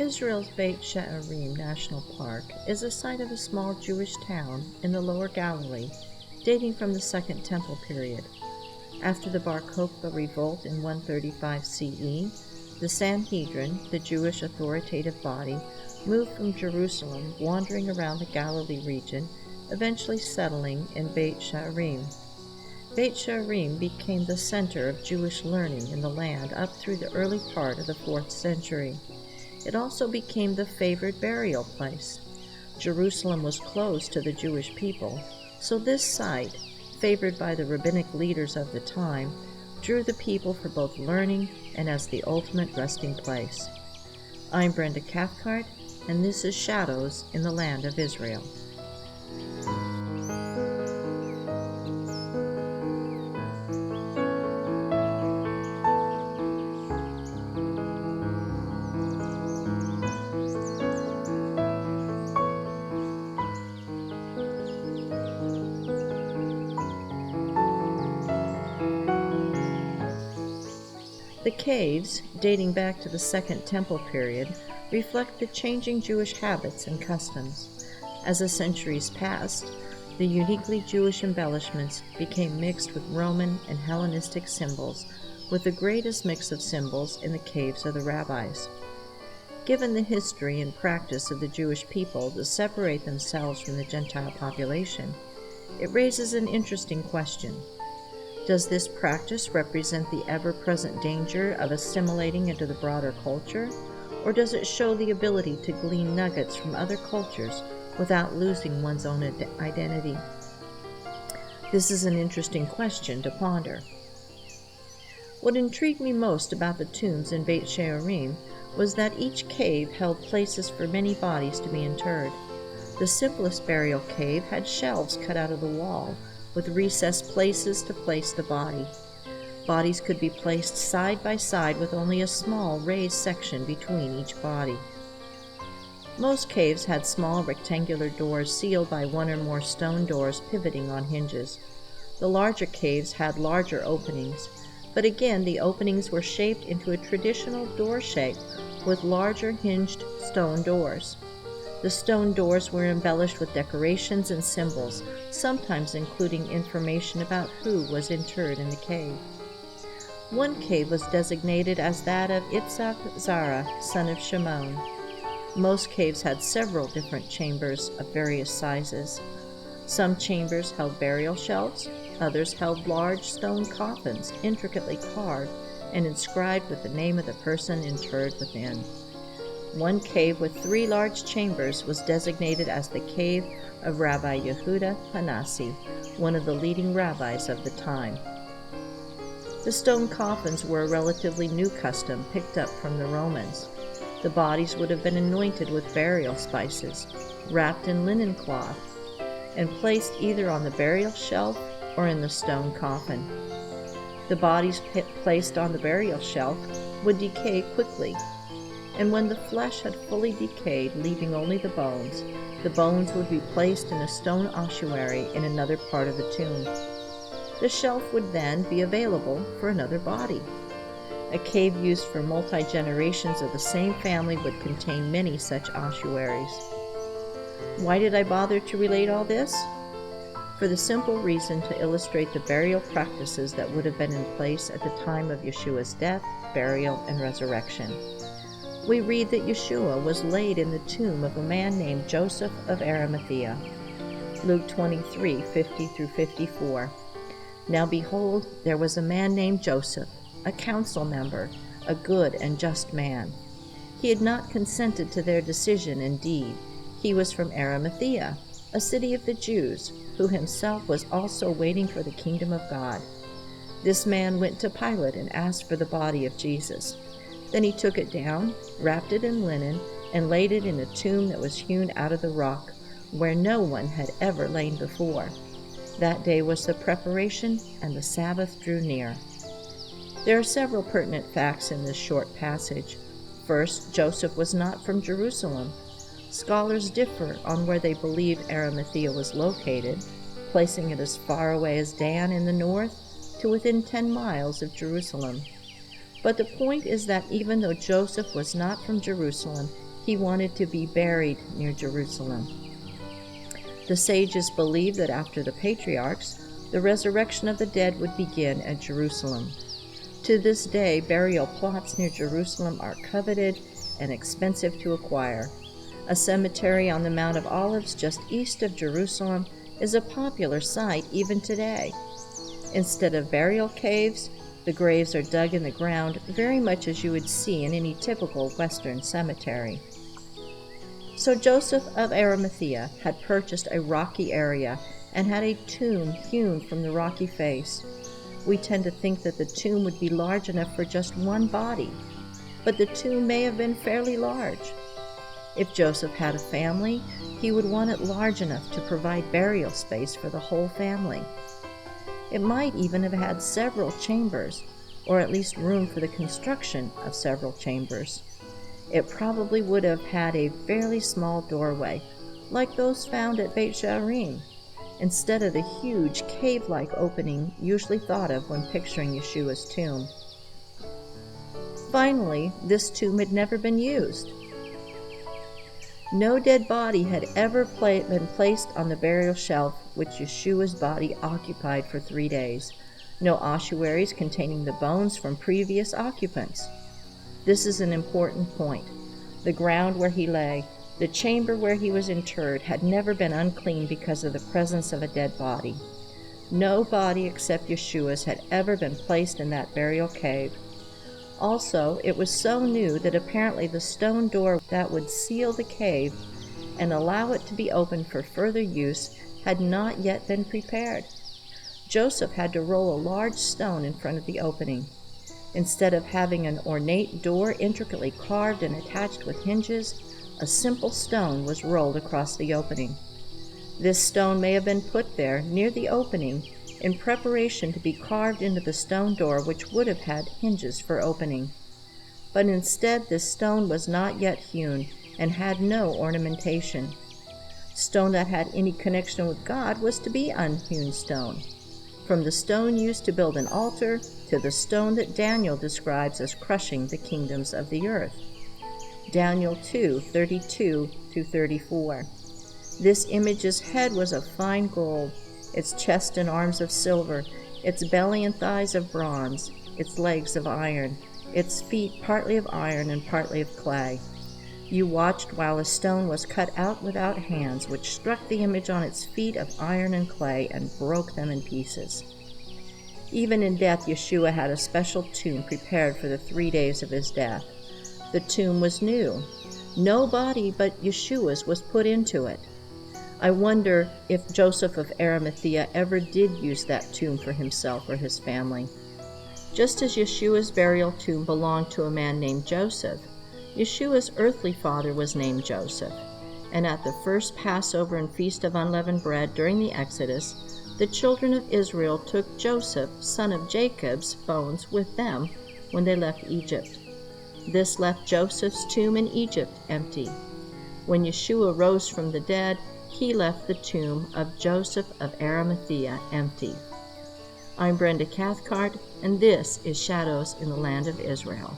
Israel's Beit She'arim National Park is a site of a small Jewish town in the lower Galilee, dating from the Second Temple period. After the Bar-Kochba revolt in 135 CE, the Sanhedrin, the Jewish authoritative body, moved from Jerusalem, wandering around the Galilee region, eventually settling in Beit She'arim. Beit She'arim became the center of Jewish learning in the land up through the early part of the 4th century. It also became the favored burial place. Jerusalem was closed to the Jewish people, so this site, favored by the rabbinic leaders of the time, drew the people for both learning and as the ultimate resting place. I'm Brenda Cathcart, and this is Shadows in the Land of Israel. The caves, dating back to the Second Temple period, reflect the changing Jewish habits and customs. As the centuries passed, the uniquely Jewish embellishments became mixed with Roman and Hellenistic symbols, with the greatest mix of symbols in the caves of the rabbis. Given the history and practice of the Jewish people to separate themselves from the Gentile population, it raises an interesting question. Does this practice represent the ever-present danger of assimilating into the broader culture, or does it show the ability to glean nuggets from other cultures without losing one's own identity? This is an interesting question to ponder. What intrigued me most about the tombs in Beit She'arim was that each cave held places for many bodies to be interred. The simplest burial cave had shelves cut out of the wall, with recessed places to place the body. Bodies could be placed side by side with only a small raised section between each body. Most caves had small rectangular doors sealed by one or more stone doors pivoting on hinges. The larger caves had larger openings, but again the openings were shaped into a traditional door shape with larger hinged stone doors. The stone doors were embellished with decorations and symbols, sometimes including information about who was interred in the cave. One cave was designated as that of Itzhak Zara, son of Shimon. Most caves had several different chambers of various sizes. Some chambers held burial shelves, others held large stone coffins intricately carved and inscribed with the name of the person interred within. One cave with 3 large chambers was designated as the cave of Rabbi Yehuda Hanasi, one of the leading rabbis of the time. The stone coffins were a relatively new custom picked up from the Romans. The bodies would have been anointed with burial spices, wrapped in linen cloth, and placed either on the burial shelf or in the stone coffin. The bodies placed on the burial shelf would decay quickly, and when the flesh had fully decayed, leaving only the bones would be placed in a stone ossuary in another part of the tomb. The shelf would then be available for another body. A cave used for multi-generations of the same family would contain many such ossuaries. Why did I bother to relate all this? For the simple reason to illustrate the burial practices that would have been in place at the time of Yeshua's death, burial, and resurrection. We read that Yeshua was laid in the tomb of a man named Joseph of Arimathea. Luke 23:50-54. Now behold, there was a man named Joseph, a council member, a good and just man. He had not consented to their decision indeed. He was from Arimathea, a city of the Jews, who himself was also waiting for the kingdom of God. This man went to Pilate and asked for the body of Jesus. Then he took it down, wrapped it in linen, and laid it in a tomb that was hewn out of the rock, where no one had ever lain before. That day was the preparation, and the Sabbath drew near. There are several pertinent facts in this short passage. First, Joseph was not from Jerusalem. Scholars differ on where they believe Arimathea was located, placing it as far away as Dan in the north to within 10 miles of Jerusalem. But the point is that even though Joseph was not from Jerusalem, He wanted to be buried near Jerusalem. The sages believed that after the patriarchs, the resurrection of the dead would begin at Jerusalem. To this day, burial plots near Jerusalem are coveted and expensive to acquire. A cemetery on the Mount of Olives just east of Jerusalem is a popular site even today. Instead of burial caves, the graves are dug in the ground very much as you would see in any typical Western cemetery. So Joseph of Arimathea had purchased a rocky area and had a tomb hewn from the rocky face. We tend to think that the tomb would be large enough for just one body, but the tomb may have been fairly large. If Joseph had a family, he would want it large enough to provide burial space for the whole family. It might even have had several chambers, or at least room for the construction of several chambers. It probably would have had a fairly small doorway, like those found at Beit She'arim, instead of the huge cave-like opening usually thought of when picturing Yeshua's tomb. Finally, this tomb had never been used. No dead body had ever been placed on the burial shelf which Yeshua's body occupied for 3 days. No ossuaries containing the bones from previous occupants. This is an important point. The ground where he lay, the chamber where he was interred, had never been unclean because of the presence of a dead body. No body except Yeshua's had ever been placed in that burial cave. Also, it was so new that apparently the stone door that would seal the cave and allow it to be opened for further use had not yet been prepared. Joseph had to roll a large stone in front of the opening. Instead of having an ornate door intricately carved and attached with hinges, a simple stone was rolled across the opening. This stone may have been put there near the opening in preparation to be carved into the stone door which would have had hinges for opening. But instead this stone was not yet hewn and had no ornamentation. Stone that had any connection with God was to be unhewn stone. From the stone used to build an altar to the stone that Daniel describes as crushing the kingdoms of the earth. Daniel 2:32-34. This image's head was of fine gold, its chest and arms of silver, its belly and thighs of bronze, its legs of iron, its feet partly of iron and partly of clay. You watched while a stone was cut out without hands, which struck the image on its feet of iron and clay and broke them in pieces. Even in death, Yeshua had a special tomb prepared for the 3 days of his death. The tomb was new. No body but Yeshua's was put into it. I wonder if Joseph of Arimathea ever did use that tomb for himself or his family. Just as Yeshua's burial tomb belonged to a man named Joseph, Yeshua's earthly father was named Joseph, and at the first Passover and Feast of Unleavened Bread during the Exodus, the children of Israel took Joseph, son of Jacob's, bones with them when they left Egypt. This left Joseph's tomb in Egypt empty. When Yeshua rose from the dead, he left the tomb of Joseph of Arimathea empty. I'm Brenda Cathcart, and this is Shadows in the Land of Israel.